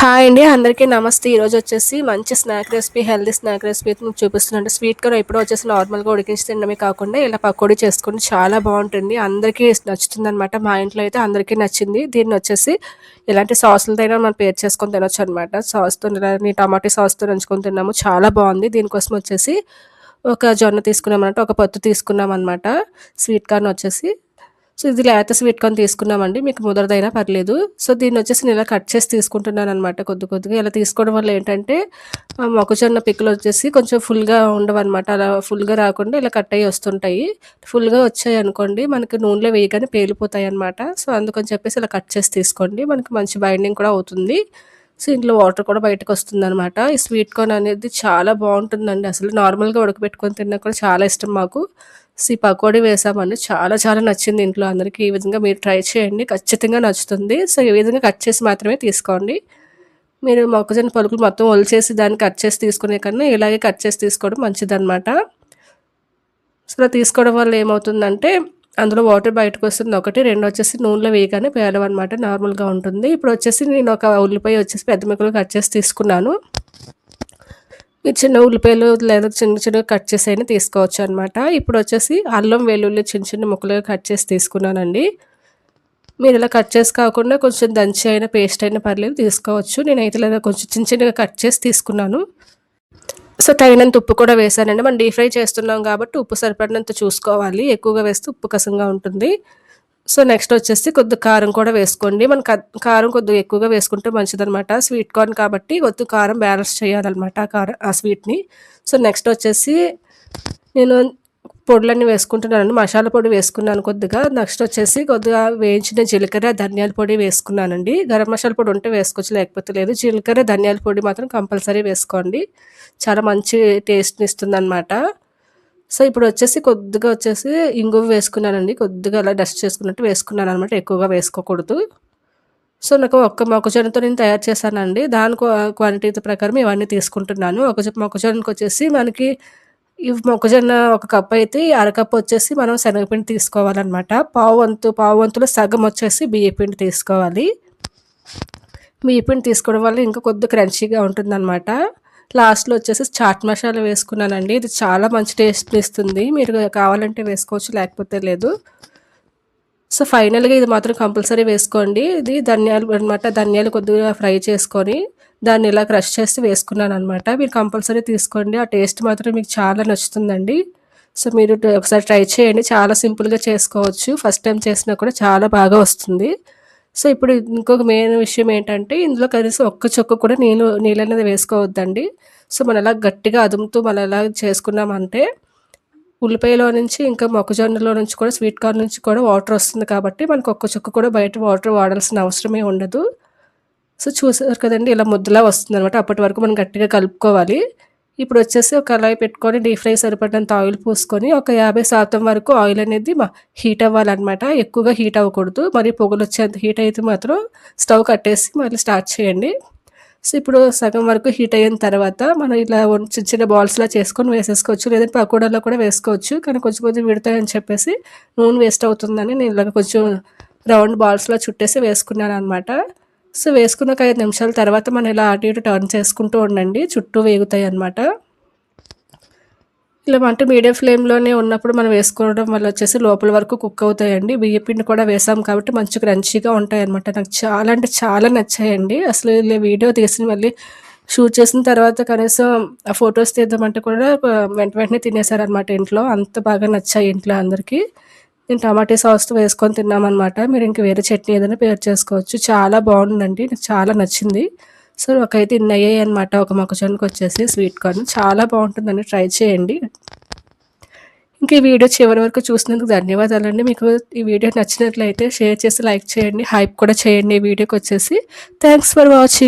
Hi అండి. అందరికీ నమస్తే. ఈరోజు వచ్చేసి మంచి snack recipe, healthy snack recipe అయితే మీకు చూపిస్తున్నాను. స్వీట్ కార్న్ ఎప్పుడో వచ్చేసి నార్మల్‌గా ఉడికించి తినడమే కాకుండా ఇలా పకోడీ చేసుకొని చాలా బాగుంటుంది. అందరికీ నచ్చుతుందనమాట. మా ఇంట్లో అయితే అందరికీ నచ్చింది. దీన్ని వచ్చేసి ఎలాంటి సాసులతోనైనా మనం పేర్ చేసుకొని తినొచ్చు అనమాట. సాస్‌తో కానీ టమాటో సాస్‌తో నంచుకొని తిన్నాము. చాలా బాగుంది. దీనికోసం వచ్చేసి ఒక జొన్న తీసుకున్నామన్నమాట. ఒక పొత్తు తీసుకున్నామన్నమాట. స్వీట్ కార్న్ వచ్చేసి సో, ఇది లేత స్వీట్ కార్న్ తీసుకున్నామండి. మీకు ముదరదైనా పర్లేదు. సో, దీన్నొచ్చేసి నేను ఇలా కట్ చేసి తీసుకుంటున్నాననమాట కొద్దిగా. ఇలా తీసుకోవడం వల్ల ఏంటంటే మొక్కజొన్న పిక్కలొచ్చేసి కొంచెం ఫుల్‌గా ఉండవనమాట. అలా ఫుల్‌గా రాకుండా ఇలా కట్ అయ్యి వస్తుంటాయి. ఫుల్‌గా వచ్చాయనుకోండి మనకి నూనెలో వేయగానే పేలిపోతాయనమాట. సో, అందుకని చెప్పేసి ఇలా కట్ చేసి తీసుకోండి. మనకి మంచి బైండింగ్ కూడా అవుతుంది. సో, ఇందులో వాటర్ కూడా బయటకొస్తుందనమాట. ఈ స్వీట్ కార్న్ అనేది చాలా బావుంటుందండి. అసలు నార్మల్‌గా ఉడకబెట్టుకొని తిన్నా కూడా చాలా ఇష్టం మాకు. సో, ఈ పకోడీ వేసామండి. చాలా చాలా నచ్చింది ఇంట్లో అందరికీ. ఈ విధంగా మీరు ట్రై చేయండి. ఖచ్చితంగా నచ్చుతుంది. సో, ఈ విధంగా కట్ చేసి మాత్రమే తీసుకోండి. మీరు మొక్కజొన్న పలుకులు మొత్తం ఒలిచేసి దాన్ని కట్ చేసి తీసుకునే కన్నా ఇలాగే కట్ చేసి తీసుకోవడం మంచిదనమాట. సో, ఇలా తీసుకోవడం వల్ల ఏమవుతుందంటే అందులో వాటర్ బయటకొస్తుంది ఒకటి. రెండొచ్చేసి నూనెలో వేయగానే పేలవనమాట. నార్మల్‌గా ఉంటుంది. ఇప్పుడొచ్చేసి నేను ఒక ఉల్లిపాయ వచ్చేసి పెద్ద ముక్కలు కట్ చేసి తీసుకున్నాను. మీరు చిన్న ఉల్లిపాయలు లేదా చిన్నగా కట్ చేసి అయినా తీసుకోవచ్చు అనమాట. ఇప్పుడు వచ్చేసి అల్లం వెల్లుల్లి చిన్న చిన్న ముక్కలుగా కట్ చేసి తీసుకున్నానండి. మీరు ఇలా కట్ చేసి కాకుండా కొంచెం దంచి అయినా పేస్ట్ అయినా పర్లేదు తీసుకోవచ్చు. నేనైతే లేదా కొంచెం చిన్న చిన్నగా కట్ చేసి తీసుకున్నాను. సో, తగినంత ఉప్పు కూడా వేసానండి. మనం డీప్ ఫ్రై చేస్తున్నాం కాబట్టి ఉప్పు సరిపడినంత చూసుకోవాలి. ఎక్కువగా వేస్తే ఉప్పు కసంగా ఉంటుంది. సో, నెక్స్ట్ వచ్చేసి కొద్దిగా కారం కూడా వేసుకోండి. మనం కారం కొద్దిగా ఎక్కువగా వేసుకుంటే మంచిదనమాట. స్వీట్ కార్న్ కాబట్టి కొద్దిగా కారం బ్యాలెన్స్ చేయాలనమాట ఆ స్వీట్‌ని. సో, నెక్స్ట్ వచ్చేసి నేను పొడులన్నీ వేసుకుంటున్నానండి. మసాలా పొడి వేసుకున్నాను కొద్దిగా. నెక్స్ట్ వచ్చేసి కొద్దిగా వేయించిన జీలకర్ర, ధనియాల పొడి వేసుకున్నానండి. గరం మసాలా పొడి ఉంటే వేసుకోవచ్చు, లేకపోతే లేదు. జీలకర్ర, ధనియాల పొడి మాత్రం కంపల్సరీ వేసుకోండి. చాలా మంచి టేస్ట్‌ని ఇస్తుందనమాట. సో, ఇప్పుడొచ్చేసి కొద్దిగా వచ్చేసి ఇంగువ వేసుకున్నానండి. కొద్దిగా అలా డస్ట్ చేసుకున్నట్టు వేసుకున్నాననమాట. ఎక్కువగా వేసుకోకూడదు. సో, నాకు ఒక్క మొక్కజొన్నతో నేను తయారు చేశానండి. దాని క్వాంటిటీ ప్రకారం ఇవన్నీ తీసుకుంటున్నాను. మొక్కజొన్నకొచ్చేసి మనకి ఈ మొక్కజొన్న ఒక కప్ అయితే అరకప్పు వచ్చేసి మనం శనగపిండి తీసుకోవాలనమాట. పావు వంతులో సగం వచ్చేసి బియ్యపిండి తీసుకోవాలి. బియ్యపిండి తీసుకోవడం వల్ల ఇంకా కొద్దిగా క్రంచీగా ఉంటుందనమాట. లాస్ట్‌లో వచ్చేసి చాట్ మసాలా వేసుకున్నానండి. ఇది చాలా మంచి టేస్ట్‌ని ఇస్తుంది. మీరు కావాలంటే వేసుకోవచ్చు, లేకపోతే లేదు. సో, ఫైనల్‌గా ఇది మాత్రం కంపల్సరీ వేసుకోండి. ఇది ధనియాలు అనమాట. ధనియాలు కొద్దిగా ఫ్రై చేసుకొని దాన్ని ఇలా క్రష్ చేసి వేసుకున్నాననమాట. మీరు కంపల్సరీ తీసుకోండి. ఆ టేస్ట్ మాత్రం మీకు చాలా నచ్చుతుందండి. సో, మీరు ఒకసారి ట్రై చేయండి. చాలా సింపుల్‌గా చేసుకోవచ్చు. ఫస్ట్ టైం చేసినా కూడా చాలా బాగా వస్తుంది. సో, ఇప్పుడు ఇంకొక మెయిన్ విషయం ఏంటంటే ఇందులో కనీసం ఒక్క చుక్క కూడా నీళ్ళనేది వేసుకోవద్దండి. సో, మనం అలా గట్టిగా అదుముతూ మనం ఎలా చేసుకున్నామంటే ఉల్లిపాయలో నుంచి ఇంకా మొక్కజొన్నలో నుంచి కూడా స్వీట్ కార్న్ నుంచి కూడా వాటర్ వస్తుంది కాబట్టి మనకు ఒక్క చుక్క కూడా బయట వాటర్ వాడాల్సిన అవసరమే ఉండదు. సో, చూసారు కదండీ ఇలా ముద్దలా వస్తుందనమాట. అప్పటి వరకు మనం గట్టిగా కలుపుకోవాలి. ఇప్పుడొచ్చేసి ఒక కళాయి పెట్టుకొని డీప్ ఫ్రై సరిపడినంత ఆయిల్ పోసుకొని ఒక 50% వరకు ఆయిల్ అనేది హీట్ అవ్వాలనమాట. ఎక్కువగా హీట్ అవ్వకూడదు. మరి పొగలొచ్చేంత హీట్ అయితే మాత్రం స్టవ్ కట్టేసి మళ్ళీ స్టార్ట్ చేయండి. సో, ఇప్పుడు సగం వరకు హీట్ అయిన తర్వాత మనం ఇలా చిన్న చిన్న బాల్స్‌లా చేసుకొని వేసేసుకోవచ్చు. లేదంటే పకోడాలో కూడా వేసుకోవచ్చు. కానీ కొంచెం కొంచెం విడతాయని చెప్పేసి నూనె వేస్ట్ అవుతుందని నేను ఇలాగ కొంచెం రౌండ్ బాల్స్‌లా చుట్టేసి వేసుకున్నాననమాట. సో, వేసుకున్న ఒక 5 నిమిషాల తర్వాత మనం ఇలా అటు ఇటు టర్న్ చేసుకుంటూ ఉండండి. చుట్టూ వేగుతాయన్నమాట. ఇలా మంట మీడియం ఫ్లేమ్‌లోనే ఉన్నప్పుడు మనం వేసుకోవడం వల్ల వచ్చేసి లోపల వరకు కుక్ అవుతాయండి. బియ్యపిండి కూడా వేసాం కాబట్టి మంచి క్రంచీగా ఉంటాయన్నమాట. నాకు చాలా అంటే చాలా నచ్చాయండి. అసలు ఇలా వీడియో తీసి మళ్ళీ షూట్ చేసిన తర్వాత కనీసం ఆ ఫోటోస్ తీద్దామంటే కూడా వెంటనే తినేసారనమాట ఇంట్లో. అంత బాగా నచ్చాయి ఇంట్లో అందరికీ. నేను టమాటా సాస్‌తో వేసుకొని తిన్నామనమాట. మీరు ఇంక వేరే చట్నీ ఏదైనా ప్రిపేర్ చేసుకోవచ్చు. చాలా బాగుందండి. నాకు చాలా నచ్చింది. సో, నాకైతే ఇన్ని అయ్యాయన్నమాట. ఒక మొక్కజొన్నకొచ్చేసి స్వీట్ కార్న్ చాలా బాగుంటుందండి. ట్రై చేయండి. ఇంక ఈ వీడియో చివరి వరకు చూసినందుకు ధన్యవాదాలండి. మీకు ఈ వీడియో నచ్చినట్లయితే షేర్ చేసి లైక్ చేయండి. హైప్ కూడా చేయండి ఈ వీడియోకొచ్చేసి. Thanks for watching.